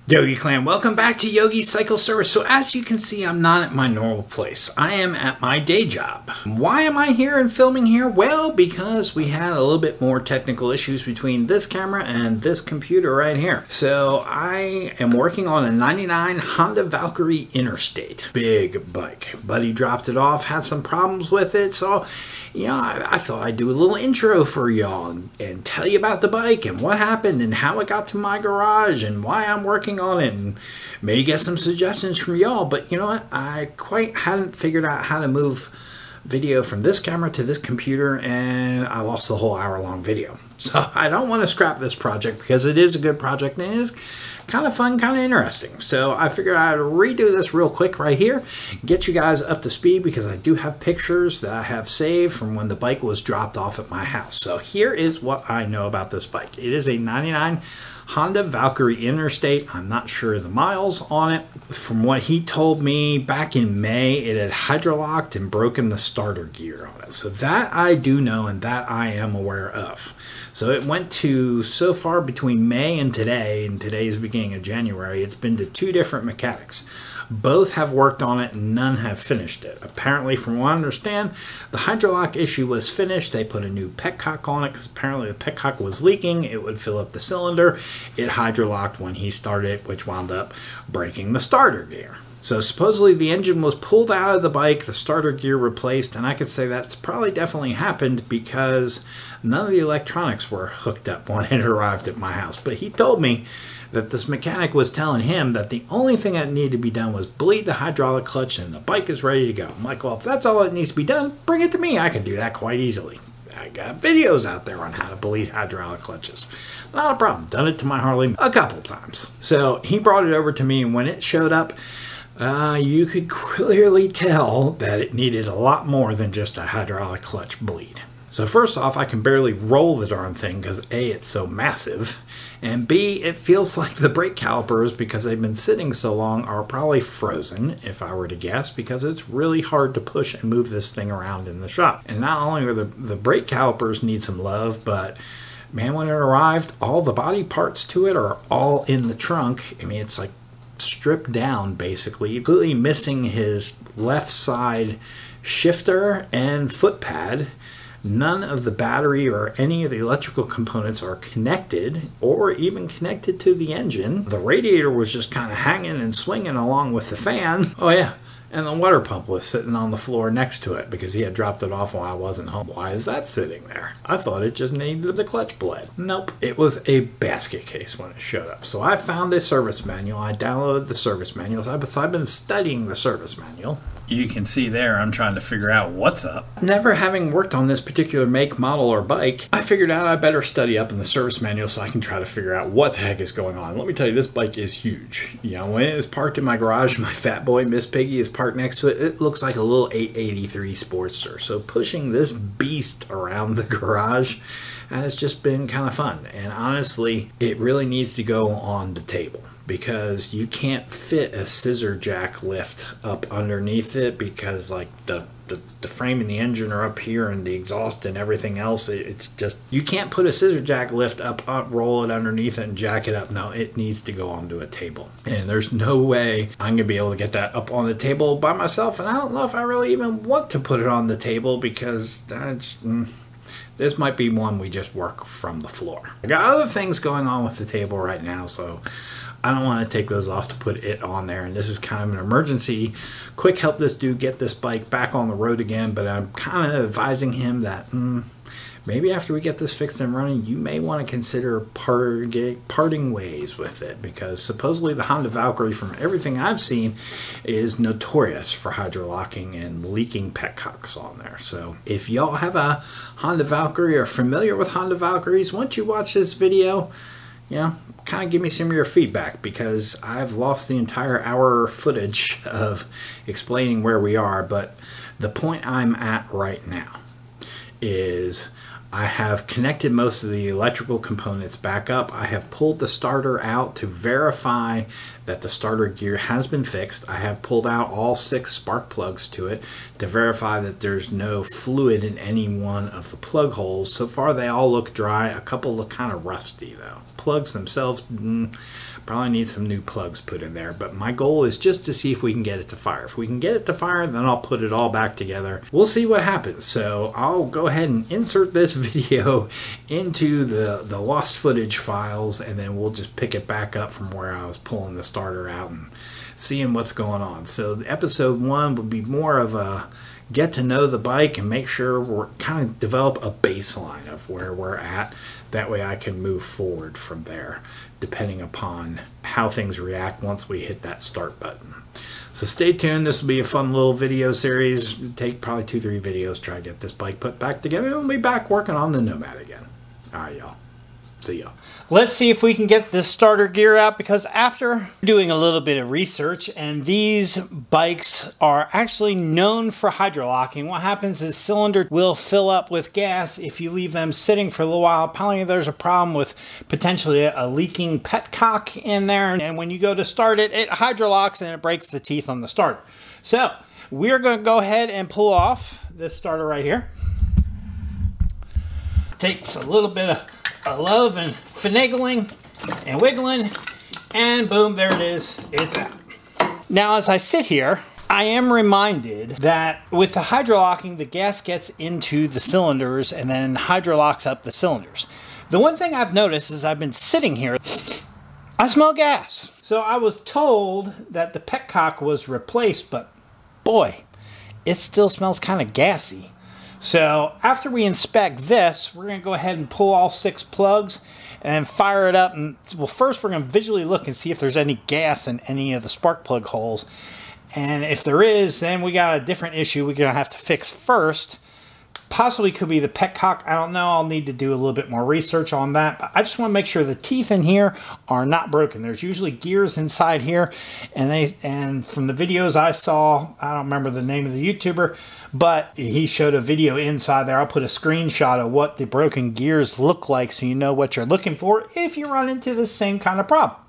Yogi Clan, welcome back to Yogi Cycle Service. So as you can see, I'm not at my normal place. I am at my day job. Why am I here and filming here? Well, because we had a little bit more technical issues between this camera and this computer right here. So I am working on a 99 Honda Valkyrie Interstate. Big bike. Buddy dropped it off, had some problems with it, so I thought I'd do a little intro for y'all and tell you about the bike and what happened and how it got to my garage and why I'm working on it, and maybe get some suggestions from y'all. But you know what? I quite hadn't figured out how to move video from this camera to this computer, and I lost the whole hour-long video. So I don't want to scrap this project because it is a good project and it is kind of fun, kind of interesting. So I figured I'd redo this real quick right here, get you guys up to speed, because I do have pictures that I have saved from when the bike was dropped off at my house. So here is what I know about this bike. It is a 99 Honda Valkyrie Interstate. I'm not sure of the miles on it. From what he told me back in May, it had hydrolocked and broken the starter gear on it. So that I do know and that I am aware of. So it went to, so far between May and today's beginning of January, it's been to 2 different mechanics. Both have worked on it and none have finished it. Apparently, from what I understand, the hydrolock issue was finished. They put a new petcock on it because apparently the petcock was leaking. It would fill up the cylinder. It hydrolocked when he started it, which wound up breaking the starter gear. So supposedly the engine was pulled out of the bike, the starter gear replaced, and I could say that's probably definitely happened because none of the electronics were hooked up when it arrived at my house. But he told me that this mechanic was telling him that the only thing that needed to be done was bleed the hydraulic clutch and the bike is ready to go. I'm like, well, if that's all that needs to be done, bring it to me. I can do that quite easily. I got videos out there on how to bleed hydraulic clutches. Not a problem. Done it to my Harley a couple times. So he brought it over to me, and when it showed up, you could clearly tell that it needed a lot more than just a hydraulic clutch bleed. So first off, I can barely roll the darn thing because A, it's so massive, and B, it feels like the brake calipers, because they've been sitting so long, are probably frozen, if I were to guess, because it's really hard to push and move this thing around in the shop. And not only are the brake calipers need some love, but man, when it arrived, all the body parts to it are all in the trunk. I mean, it's like stripped down basically, completely missing his left side shifter and foot pad. None of the battery or any of the electrical components are connected or even connected to the engine. The radiator was just kind of hanging and swinging along with the fan. Oh yeah, and the water pump was sitting on the floor next to it because he had dropped it off while I wasn't home. Why is that sitting there? I thought it just needed the clutch bled. Nope, it was a basket case when it showed up. So I found a service manual. I downloaded the service manual. So I've been studying the service manual. You can see there I'm trying to figure out what's up. Never having worked on this particular make, model, or bike, I figured out I better study up in the service manual so I can try to figure out what the heck is going on. Let me tell you, this bike is huge. You know, when it is parked in my garage, my fat boy, Miss Piggy, is parked next to it. It looks like a little 883 Sportster. So pushing this beast around the garage has just been kind of fun. And honestly, it really needs to go on the table, because you can't fit a scissor jack lift up underneath it, because like the frame and the engine are up here and the exhaust and everything else, it's just, you can't put a scissor jack lift up, roll it underneath it and jack it up. No, it needs to go onto a table, and there's no way I'm gonna be able to get that up on the table by myself, and I don't know if I really even want to put it on the table, because that's this might be one we just work from the floor. I got other things going on with the table right now, so I don't want to take those off to put it on there, and this is kind of an emergency. Quick help this dude get this bike back on the road again, but I'm kind of advising him that maybe after we get this fixed and running, you may want to consider parting ways with it, because supposedly the Honda Valkyrie, from everything I've seen, is notorious for hydrolocking and leaking petcocks on there. So if y'all have a Honda Valkyrie or are familiar with Honda Valkyries, once you watch this video, kind of give me some of your feedback, because I've lost the entire hour footage of explaining where we are. But the point I'm at right now is I have connected most of the electrical components back up. I have pulled the starter out to verify that the starter gear has been fixed. I have pulled out all 6 spark plugs to it to verify that there's no fluid in any one of the plug holes. So far they all look dry. A couple look kind of rusty though. Plugs themselves, probably need some new plugs put in there, but my goal is just to see if we can get it to fire. If we can get it to fire, then I'll put it all back together. We'll see what happens. So I'll go ahead and insert this video into the lost footage files, and then we'll just pick it back up from where I was pulling the starter out and seeing what's going on. So episode 1 would be more of a get to know the bike and make sure we're kind of develop a baseline of where we're at. That way I can move forward from there, depending upon how things react once we hit that start button. So stay tuned. This will be a fun little video series. It'll take probably 2-3 videos, try to get this bike put back together. We'll be back working on the Nomad again. All right, y'all. See y'all. Let's see if we can get this starter gear out, because after doing a little bit of research, and these bikes are actually known for hydrolocking, what happens is cylinder will fill up with gas if you leave them sitting for a little while. Apparently there's a problem with potentially a leaking petcock in there, and when you go to start it, it hydrolocks and it breaks the teeth on the starter. So we're going to go ahead and pull off this starter right here. Takes a little bit of love and finagling and wiggling, and boom, there it is, it's out. Now as I sit here, I am reminded that with the hydrolocking, the gas gets into the cylinders and then hydrolocks up the cylinders. The one thing I've noticed is I've been sitting here, I smell gas. So I was told that the petcock was replaced, but boy, it still smells kind of gassy. So after we inspect this, we're going to go ahead and pull all 6 plugs and fire it up. And well, first we're going to visually look and see if there's any gas in any of the spark plug holes. And if there is, then we got a different issue we're going to have to fix first. Possibly could be the petcock. I don't know. I'll need to do a little bit more research on that. But I just want to make sure the teeth in here are not broken. There's usually gears inside here, and from the videos I saw, I don't remember the name of the YouTuber, but he showed a video inside there. I'll put a screenshot of what the broken gears look like so you know what you're looking for if you run into the same kind of problem.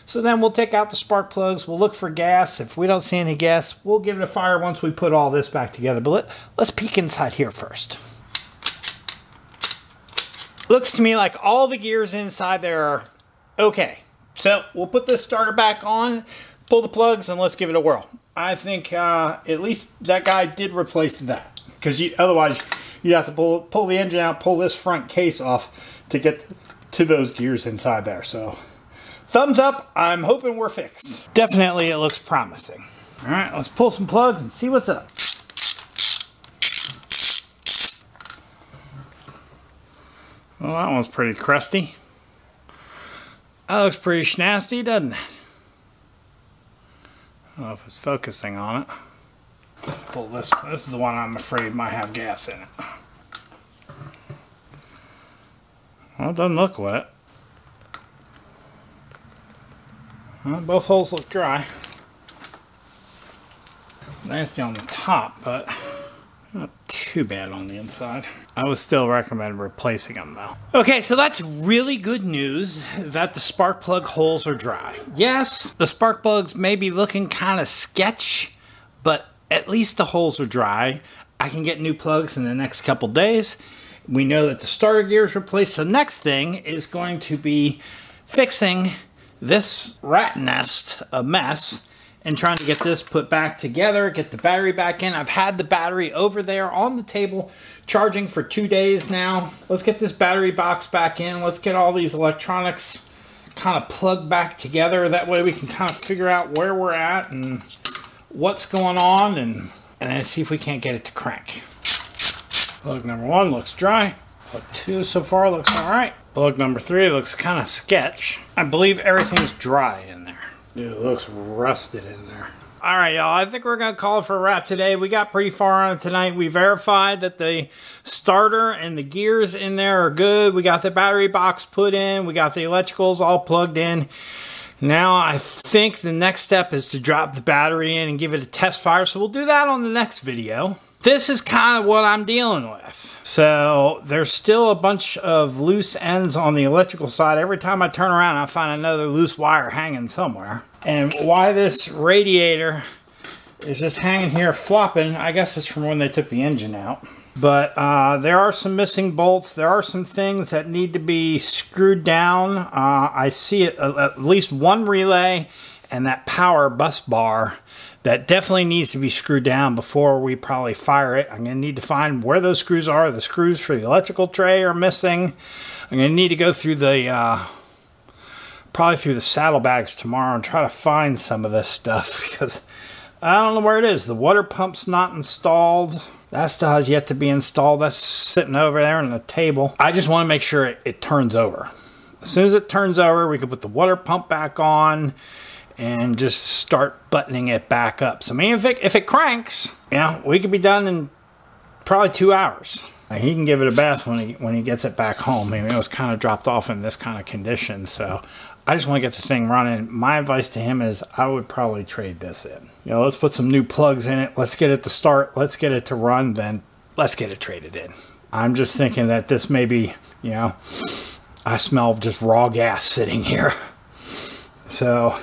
So then we'll take out the spark plugs, we'll look for gas. If we don't see any gas, we'll give it a fire once we put all this back together. But let's peek inside here first. Looks to me like all the gears inside there are okay. So we'll put this starter back on, pull the plugs, and let's give it a whirl. I think at least that guy did replace that, because otherwise you'd have to pull the engine out, pull this front case off to get to those gears inside there. So thumbs up, I'm hoping we're fixed. Definitely it looks promising. All right, let's pull some plugs and see what's up. Well, that one's pretty crusty. That looks pretty snasty, doesn't it? I don't know if it's focusing on it. Pull this one. This is the one I'm afraid might have gas in it. Well, it doesn't look wet. Well, both holes look dry. Nasty on the top, but not too bad on the inside. I would still recommend replacing them though. Okay, so that's really good news that the spark plug holes are dry. Yes, the spark plugs may be looking kind of sketch, but at least the holes are dry. I can get new plugs in the next couple days. We know that the starter gear is replaced. The next thing is going to be fixing this rat nest, a mess, and trying to get this put back together, get the battery back in. I've had the battery over there on the table charging for 2 days now. Let's get this battery box back in. Let's get all these electronics kind of plugged back together. That way we can kind of figure out where we're at and what's going on, and then see if we can't get it to crank. Plug number 1 looks dry. Plug 2 so far looks all right. Plug number 3 looks kind of sketch. I believe everything's dry in there. It looks rusted in there. All right, y'all. I think we're going to call it for a wrap today. We got pretty far on it tonight. We verified that the starter and the gears in there are good. We got the battery box put in. We got the electricals all plugged in. Now I think the next step is to drop the battery in and give it a test fire. So we'll do that on the next video. this is kind of what I'm dealing with. So there's still a bunch of loose ends on the electrical side. Every time I turn around, I find another loose wire hanging somewhere. And why this radiator is just hanging here flopping, I guess it's from when they took the engine out. But there are some missing bolts. There are some things that need to be screwed down. I see at least one relay and that power bus bar that definitely needs to be screwed down before we probably fire it. I'm going to need to find where those screws are. The screws for the electrical tray are missing. I'm going to need to go through the probably through the saddlebags tomorrow and try to find some of this stuff because I don't know where it is. The water pump's not installed. That still has yet to be installed. That's sitting over there on the table. I just want to make sure it turns over. As soon as it turns over, we can put the water pump back on and just start buttoning it back up. So I mean, if it cranks, you know, we could be done in probably 2 hours. He can give it a bath when he gets it back home. I mean, it was kind of dropped off in this kind of condition, so I just want to get the thing running. My advice to him is I would probably trade this in. You know, let's put some new plugs in it. Let's get it to start. Let's get it to run. Then let's get it traded in. I'm just thinking that this may be, you know, I smell just raw gas sitting here. So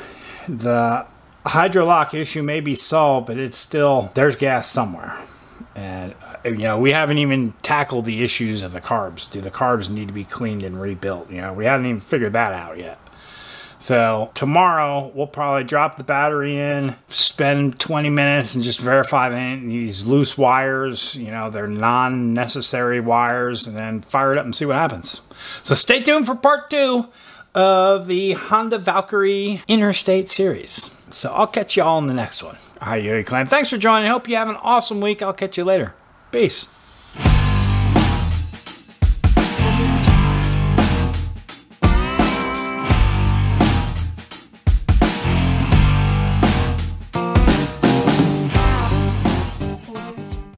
the hydrolock issue may be solved, but it's still, there's gas somewhere. And, you know, we haven't even tackled the issues of the carbs. Do the carbs need to be cleaned and rebuilt? You know, we haven't even figured that out yet. So tomorrow we'll probably drop the battery in, spend 20 minutes and just verify these loose wires, you know, they're non-necessary wires, and then fire it up and see what happens. So stay tuned for part 2 of the Honda Valkyrie Interstate series. So I'll catch you all in the next one. All right, Yogi Clan. Thanks for joining. I hope you have an awesome week. I'll catch you later. Peace.